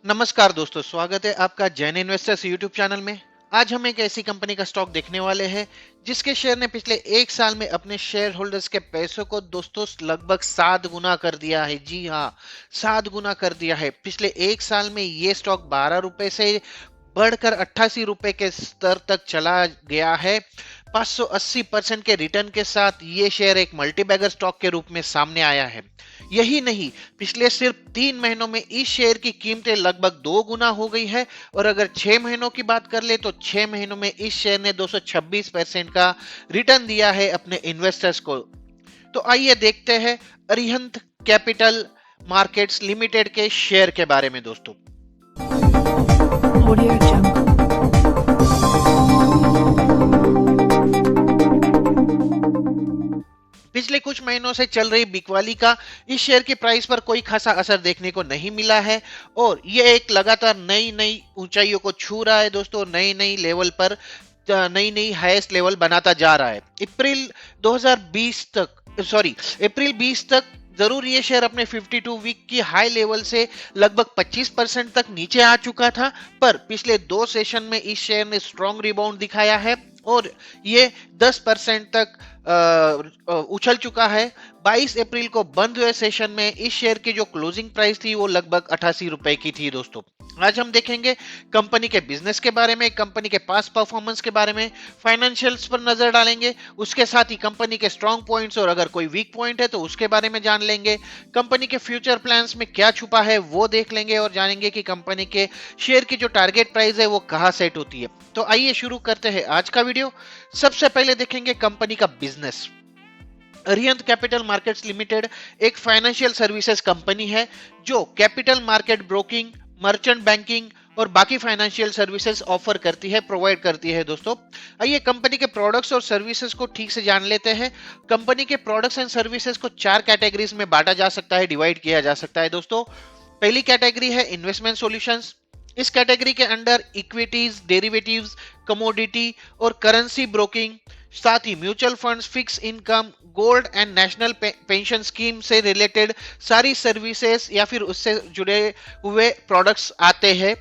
नमस्कार दोस्तों, स्वागत है आपका जैन इन्वेस्टर्स यूट्यूब चैनल में। आज हम एक ऐसी कंपनी का स्टॉक देखने वाले हैं जिसके शेयर ने पिछले एक साल में अपने शेयर होल्डर्स के पैसों को दोस्तों लगभग 7 गुना कर दिया है। जी हाँ, 7 गुना कर दिया है। पिछले एक साल में ये स्टॉक 12 रुपए से बढ़कर 88 रुपए के स्तर तक चला गया है। 580% के रिटर्न के साथ ये शेयर एक मल्टीबैगर स्टॉक के रूप में सामने आया है। यही नहीं, पिछले सिर्फ 3 महीनों में इस शेयर की कीमतें लगभग 2 गुना हो गई है। और अगर 6 महीनों की बात कर ले तो 6 महीनों में इस शेयर ने 226% का रिटर्न दिया है अपने इन्वेस्टर्स को। तो आइए देखते हैं अरिहंत कैपिटल मार्केट्स लिमिटेड के शेयर के बारे में दोस्तों। Audio Jungle. पिछले कुछ महीनों से चल रही बिकवाली का इस शेयर की प्राइस पर कोई खासा असर देखने को नहीं मिला है और ये एक लगातार नई नई ऊंचाइयों को छू रहा है दोस्तों। नई नई लेवल पर नई नई हाईएस्ट लेवल बनाता जा रहा है। अप्रैल 20 तक जरूर ये शेयर अपने 52 वीक की हाई लेवल से लगभग 25% तक नीचे आ चुका था, पर पिछले 2 सेशन में इस शेयर ने स्ट्रॉन्ग रिबाउंड दिखाया है और ये 10% तक उछल चुका है। 22 अप्रैल को बंद हुए सेशन में इस शेयर की जो क्लोजिंग प्राइस थी वो लगभग 88 रुपए की थी दोस्तों। आज हम देखेंगे कंपनी के बिजनेस के बारे में, कंपनी के पास्ट परफॉर्मेंस के बारे में, फाइनेंशियल्स पर नजर डालेंगे, उसके साथ ही कंपनी के स्ट्रॉन्ग पॉइंट्स और अगर कोई वीक पॉइंट है तो उसके बारे में जान लेंगे। कंपनी के फ्यूचर प्लान्स में क्या छुपा है वो देख लेंगे और जानेंगे कि कंपनी के शेयर की जो टारगेट प्राइस है वो कहां सेट होती है। तो आइए शुरू करते हैं आज का वीडियो। सबसे पहले देखेंगे कंपनी का business. Arihant capital markets limited एक फाइनेंशियल सर्विसेज कंपनी है जो capital market broking, merchant banking और बाकी फाइनेंशियल सर्विसेज ऑफर करती है, प्रोवाइड करती है दोस्तों। आइए कंपनी के प्रोडक्ट्स और सर्विसेज को ठीक से जान लेते हैं। कंपनी के प्रोडक्ट्स एंड सर्विसेज को 4 कैटेगरीज में बांटा जा सकता है, डिवाइड किया जा सकता है दोस्तों। पहली कैटेगरी है इन्वेस्टमेंट सॉल्यूशंस। इस कैटेगरी के अंडर इक्विटीज, डेरिवेटिव्स, कमोडिटी और करेंसी ब्रोकिंग, साथ ही mutual funds, fix income, gold and national pension scheme से रिलेटेड सारी सर्विसेज या फिर उससे जुड़े हुए प्रोडक्ट्स आते हैं।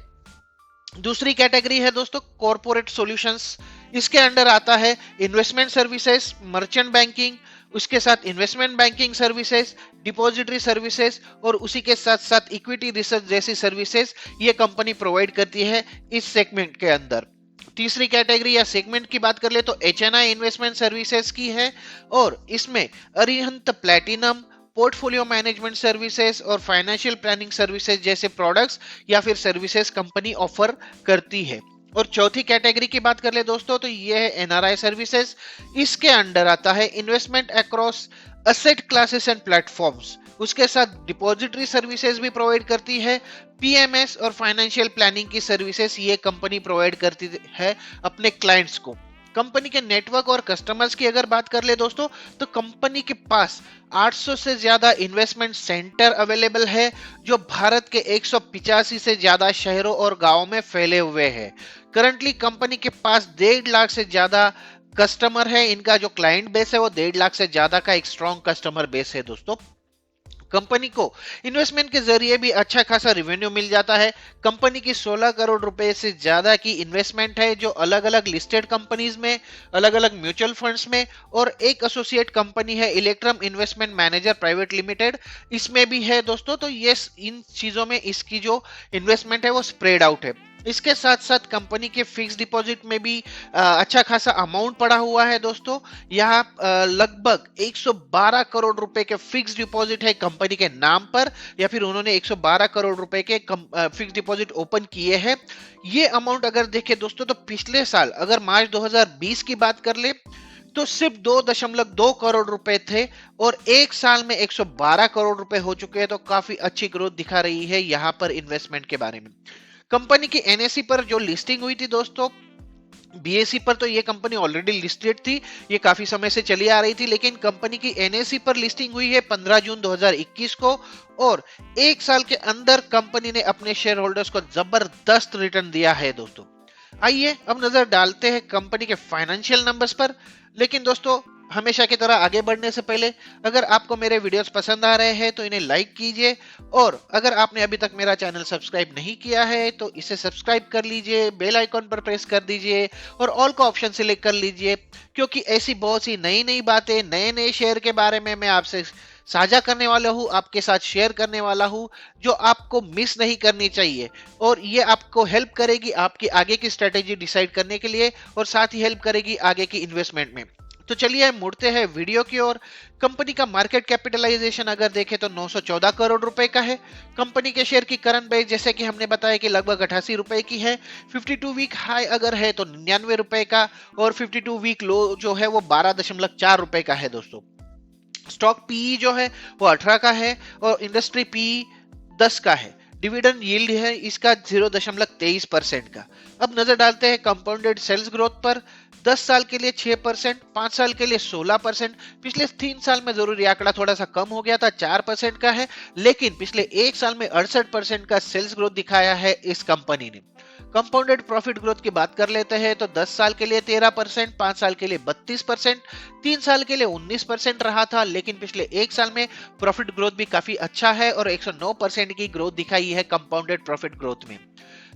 दूसरी कैटेगरी है दोस्तों कॉर्पोरेट सॉल्यूशंस। इसके अंडर आता है इन्वेस्टमेंट सर्विसेज, मर्चेंट बैंकिंग, उसके साथ investment banking services, depository services और उसी के साथ साथ इक्विटी रिसर्च जैसी सर्विसेज ये कंपनी प्रोवाइड करती है इस सेगमेंट के अंदर। तीसरी कैटेगरी या सेगमेंट की बात कर ले तो एचएनआई इन्वेस्टमेंट सर्विसेज की है और इसमें Arihant platinum, portfolio management services और फाइनेंशियल प्लानिंग सर्विसेज जैसे प्रोडक्ट्स या फिर सर्विसेज कंपनी ऑफर करती है। और चौथी कैटेगरी की बात कर ले दोस्तों तो ये है एनआरआई सर्विसेज। इसके अंडर आता है investment across asset classes and platforms, उसके साथ डिपॉजिटरी सर्विसेज भी प्रोवाइड करती है। पीएमएस और फाइनेंशियल प्लानिंग की सर्विसेज ये कंपनी प्रोवाइड करती है अपने क्लाइंट्स को। कंपनी के नेटवर्क और कस्टमर्स की अगर बात कर ले दोस्तों तो कंपनी के पास 800 से ज्यादा इन्वेस्टमेंट सेंटर अवेलेबल है जो भारत के 185 से ज्यादा शहरों और गांवों में फैले हुए हैं। करंटली कंपनी के पास 1.5 लाख से ज्यादा कस्टमर है। इनका जो क्लाइंट बेस है वो 1.5 लाख से ज्यादा का एक स्ट्रॉन्ग कस्टमर बेस है दोस्तों। कंपनी को इन्वेस्टमेंट के जरिए भी अच्छा खासा रेवेन्यू मिल जाता है। कंपनी की 16 करोड़ रुपए से ज्यादा की इन्वेस्टमेंट है जो अलग अलग लिस्टेड कंपनीज में, अलग अलग म्यूचुअल फंड्स में, और एक एसोसिएट कंपनी है Electrum investment manager private limited, इसमें भी है दोस्तों। तो ये इन चीजों में इसकी जो इन्वेस्टमेंट है वो स्प्रेड आउट है। इसके साथ साथ कंपनी के फिक्स डिपॉजिट में भी अच्छा खासा अमाउंट पड़ा हुआ है दोस्तों। यहाँ लगभग 112 करोड़ रुपए के फिक्स डिपॉजिट है कंपनी के नाम पर, या फिर उन्होंने 112 करोड़ रुपए के फिक्स डिपॉजिट ओपन किए हैं। ये अमाउंट अगर देखें दोस्तों तो पिछले साल अगर मार्च 2020 की बात कर ले तो सिर्फ 2.2 करोड़ रुपए थे और एक साल में 112 करोड़ रुपए हो चुके हैं। तो काफी अच्छी ग्रोथ दिखा रही है यहाँ पर इन्वेस्टमेंट के बारे में। कंपनी की एनएससी पर जो लिस्टिंग हुई थी दोस्तों, बीएसई पर तो ये कंपनी ऑलरेडी लिस्टेड थी, ये काफी समय से चली आ रही थी, लेकिन कंपनी की एनएससी पर लिस्टिंग हुई है 15 जून 2021 को और एक साल के अंदर कंपनी ने अपने शेयर होल्डर्स को जबरदस्त रिटर्न दिया है दोस्तों। आइए अब नजर डालते हैं कंपनी के फाइनेंशियल नंबर्स पर। लेकिन दोस्तों हमेशा की तरह आगे बढ़ने से पहले अगर आपको मेरे वीडियोस पसंद आ रहे हैं तो इन्हें लाइक कीजिए, और अगर आपने अभी तक मेरा चैनल सब्सक्राइब नहीं किया है तो इसे सब्सक्राइब कर लीजिए, बेल आइकॉन पर प्रेस कर दीजिए और ऑल का ऑप्शन सिलेक्ट कर लीजिए, क्योंकि ऐसी बहुत सी नई नई बातें, नए नए शेयर के बारे में मैं आपसे साझा करने वाला हूँ, आपके साथ शेयर करने वाला हूँ, जो आपको मिस नहीं करनी चाहिए। और ये आपको हेल्प करेगी आपकी आगे की स्ट्रेटेजी डिसाइड करने के लिए, और साथ ही हेल्प करेगी आगे की इन्वेस्टमेंट में। तो चलिए मुड़ते हैं वीडियो की ओर। कंपनी का मार्केट कैपिटलाइजेशन अगर देखें तो 914 करोड़ रुपए का है। कंपनी के शेयर की करंट प्राइस जैसे कि हमने बताया कि लगभग 88 रुपए की है। 52 वीक हाई अगर है तो 99 रुपए का, और 52 वीक लो जो है वो 12.4 रुपए का है दोस्तों। स्टॉक पीई जो है वो 18 का है, और इंडस्ट्री पीई 10 का है। डिविडेंड यील्ड है इसका 0.23% का। अब नजर डालते हैं कंपाउंडेड सेल्स ग्रोथ पर। 10 साल के लिए 6%, 5 साल के लिए 16%। पिछले 3 साल में जरूर ये आंकड़ा थोड़ा सा कम हो गया था, 4% का है, लेकिन पिछले 1 साल में 68% का सेल्स ग्रोथ दिखाया है इस कंपनी ने। कंपाउंडेड प्रॉफिट ग्रोथ की बात कर लेते हैं तो 10 साल के लिए 13%, 5 साल के लिए 32%, 3 साल के लिए 19% रहा था, लेकिन पिछले 1 साल में प्रॉफिट ग्रोथ भी काफी अच्छा है और 109% की ग्रोथ दिखाई है कंपाउंडेड प्रॉफिट ग्रोथ में।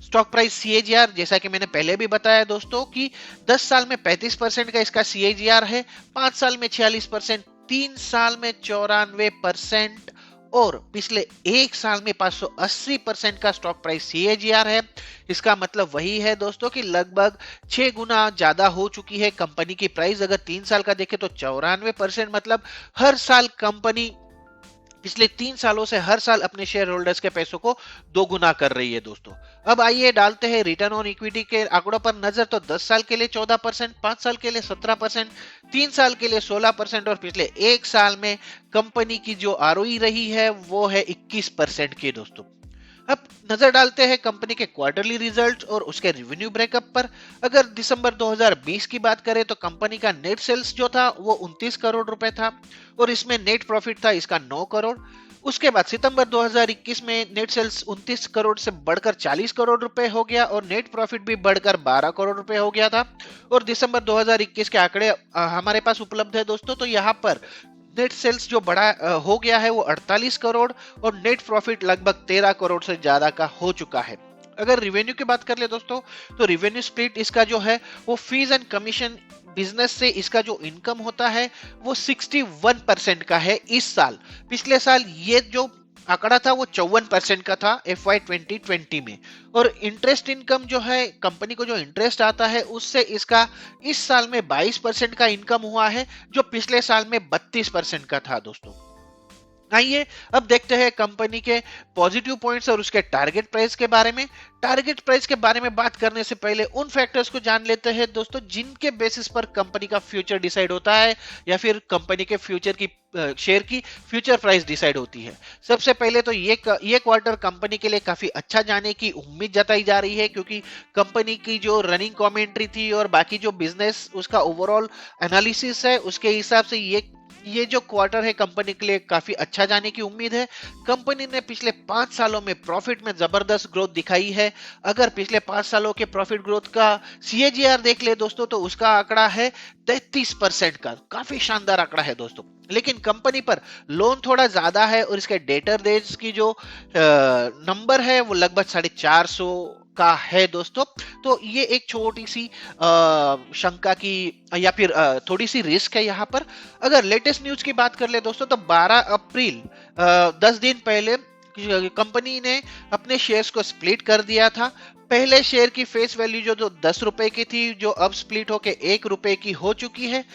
स्टॉक प्राइस सीएजीआर जैसा कि मैंने पहले भी बताया दोस्तों कि 10 साल में 35% का इसका सीएजीआर है, 5 साल में 46%, 3 साल में 94%, और पिछले 1 साल में 580% का स्टॉक प्राइस सीएजीआर है। इसका मतलब वही है दोस्तों कि लगभग 6 गुना ज्यादा हो चुकी है कंपनी की प्राइस। अगर 3 साल का देखें तो 94%, मतलब हर साल कंपनी पिछले 3 सालों से हर साल अपने शेयर होल्डर्स के पैसों को दोगुना कर रही है दोस्तों। अब आइए डालते हैं रिटर्न ऑन इक्विटी के आंकड़ों पर नजर। तो 10 साल के लिए 14%, 5 साल के लिए 17%, 3 साल के लिए 16%, और पिछले 1 साल में कंपनी की जो आरओई रही है वो है 21% की दोस्तों। अब नजर डालते हैं कंपनी के क्वार्टरली रिजल्ट और उसके रेवेन्यू ब्रेकअप पर। अगर दिसंबर 2020 की बात करें तो कंपनी का नेट सेल्स जो था वो 29 करोड़ रुपए था, और इसमें नेट प्रॉफिट था इसका 9 करोड़। उसके बाद सितंबर 2021 में नेट सेल्स 29 करोड़ से बढ़कर 40 करोड़ रुपए हो गया, और नेट प्रॉफिट भी बढ़कर 12 करोड़ रुपए हो गया था। और दिसंबर 2021 के आंकड़े हमारे पास उपलब्ध है दोस्तों। तो यहाँ पर नेट सेल्स जो बड़ा हो गया है वो 48 करोड़, और नेट प्रॉफिट लगभग 13 करोड़ से ज्यादा का हो चुका है। अगर रिवेन्यू की बात कर ले दोस्तों तो रिवेन्यू स्प्लिट इसका जो है वो फीस एंड कमीशन बिजनेस से इसका जो इनकम होता है वो 61% का है इस साल। पिछले साल ये जो आंकड़ा था वो 54% का था FY 2020 में। और इंटरेस्ट इनकम जो है कंपनी को जो इंटरेस्ट आता है उससे इसका इस साल में 22% का इनकम हुआ है, जो पिछले साल में 32% का था दोस्तों। आइए अब देखते हैं कंपनी के पॉजिटिव पॉइंट्स और उसके टारगेट प्राइस के बारे में। टारगेट प्राइस के बारे में बात करने से पहले उन फैक्टर्स को जान लेते हैं दोस्तों जिनके बेसिस पर कंपनी का फ्यूचर डिसाइड होता है, या फिर कंपनी के फ्यूचर की शेयर की फ्यूचर प्राइस डिसाइड होती है। सबसे पहले तो ये क्वार्टर कंपनी के लिए काफी अच्छा जाने की उम्मीद जताई जा रही है, क्योंकि कंपनी की जो रनिंग कमेंट्री थी और बाकी जो बिजनेस उसका ओवरऑल एनालिसिस है उसके हिसाब से ये जो क्वार्टर है कंपनी के लिए काफी अच्छा जाने की उम्मीद है। कंपनी ने पिछले 5 सालों में प्रॉफिट में जबरदस्त ग्रोथ दिखाई है। अगर पिछले 5 सालों के प्रॉफिट ग्रोथ का सीएजीआर देख ले दोस्तों तो उसका आंकड़ा है 33% का, काफी शानदार आंकड़ा है दोस्तों। लेकिन कंपनी पर लोन थोड़ा ज्यादा है, और इसके डेटर डेज की जो नंबर है वो लगभग 450 का है दोस्तों। तो ये एक छोटी सी शंका की या फिर थोड़ी सी रिस्क है यहाँ पर। अगर लेटेस्ट न्यूज की बात कर ले दोस्तों तो 12 अप्रैल 10 दिन पहले कंपनी ने अपने शेयर्स को स्प्लिट कर दिया था। पहले शेयर की फेस वैल्यू जो 10 रुपए की थी, जो अब स्प्लिट होके 1 रुपए की हो चुकी है।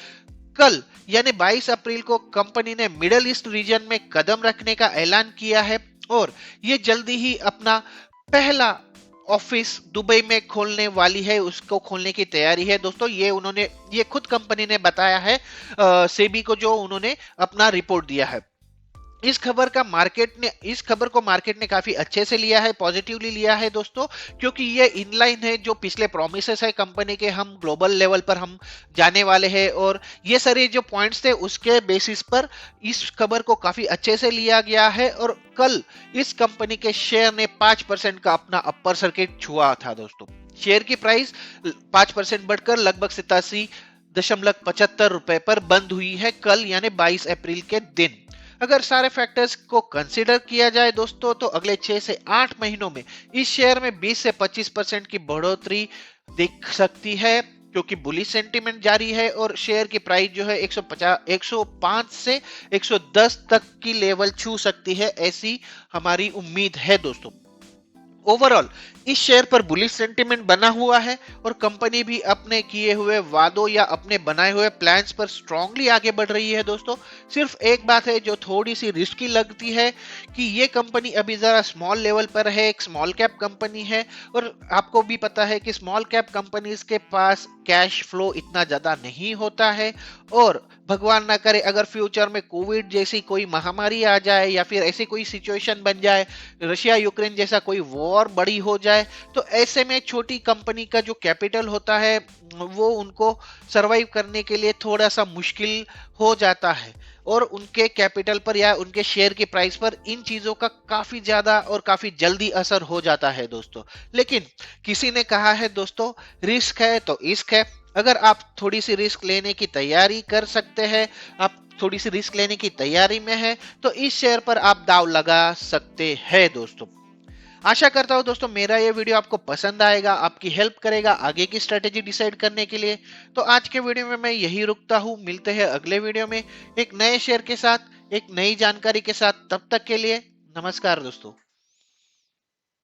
कल यानी 22 अप्रैल को कंपनी ने मिडिल ईस्ट रीजन में कदम रखने का ऐलान किया है, और ये जल्दी ही अपना पहला ऑफिस दुबई में खोलने वाली है, उसको खोलने की तैयारी है दोस्तों। ये खुद कंपनी ने बताया है सेबी को, जो उन्होंने अपना रिपोर्ट दिया है। इस खबर को मार्केट ने काफी अच्छे से लिया है, पॉजिटिवली लिया है दोस्तों, क्योंकि ये इनलाइन है जो पिछले प्रॉमिसेस है कंपनी के, हम ग्लोबल लेवल पर हम जाने वाले हैं, और ये सारे जो पॉइंट्स थे उसके बेसिस पर इस खबर को काफी अच्छे से लिया गया है। और कल इस कंपनी के शेयर ने 5% का अपना अपर सर्किट छुआ था दोस्तों। शेयर की प्राइस 5% बढ़कर लगभग ₹10.75 पर बंद हुई है कल यानी 22 अप्रैल के दिन। अगर सारे फैक्टर्स को कंसीडर किया जाए दोस्तों तो अगले 6 से 8 महीनों में इस शेयर में 20 से 25% की बढ़ोतरी दिख सकती है, क्योंकि बुलिश सेंटीमेंट जारी है और शेयर की प्राइस जो है 105 से 110 तक की लेवल छू सकती है, ऐसी हमारी उम्मीद है दोस्तों। ओवरऑल इस शेयर पर बुलिश सेंटीमेंट बना हुआ है और कंपनी भी अपने किए हुए वादों या अपने बनाए हुए प्लान्स पर स्ट्रांगली आगे बढ़ रही है दोस्तों। सिर्फ एक बात है जो थोड़ी सी रिस्की लगती है कि ये कंपनी अभी जरा स्मॉल लेवल पर है, एक स्मॉल कैप कंपनी है और आपको भी पता है कि स्मॉल कैप कंपनीज के पास कैश फ्लो इतना ज्यादा नहीं होता है और भगवान ना करे अगर फ्यूचर में कोविड जैसी कोई महामारी आ जाए या फिर ऐसी कोई सिचुएशन बन जाए, रशिया यूक्रेन जैसा कोई वॉर बड़ी हो जाए, तो ऐसे में छोटी कंपनी का जो कैपिटल होता है वो उनको सरवाइव करने के लिए थोड़ा सा मुश्किल हो जाता है और उनके कैपिटल पर या उनके शेयर की प्राइस पर इन चीजों का काफी ज्यादा और काफी जल्दी असर हो जाता है दोस्तों। लेकिन किसी ने कहा है दोस्तों, रिस्क है तो इश्क है। अगर आप थोड़ी सी रिस्क लेने की तैयारी कर सकते हैं, आप थोड़ी सी रिस्क लेने की तैयारी में है, तो इस शेयर पर आप दाव लगा सकते हैं दोस्तों। आशा करता हूं दोस्तों मेरा ये वीडियो आपको पसंद आएगा, आपकी हेल्प करेगा आगे की स्ट्रेटेजी डिसाइड करने के लिए। तो आज के वीडियो में मैं यही रुकता हूं, मिलते हैं अगले वीडियो में एक नए शेयर के साथ, एक नई जानकारी के साथ। तब तक के लिए नमस्कार दोस्तों।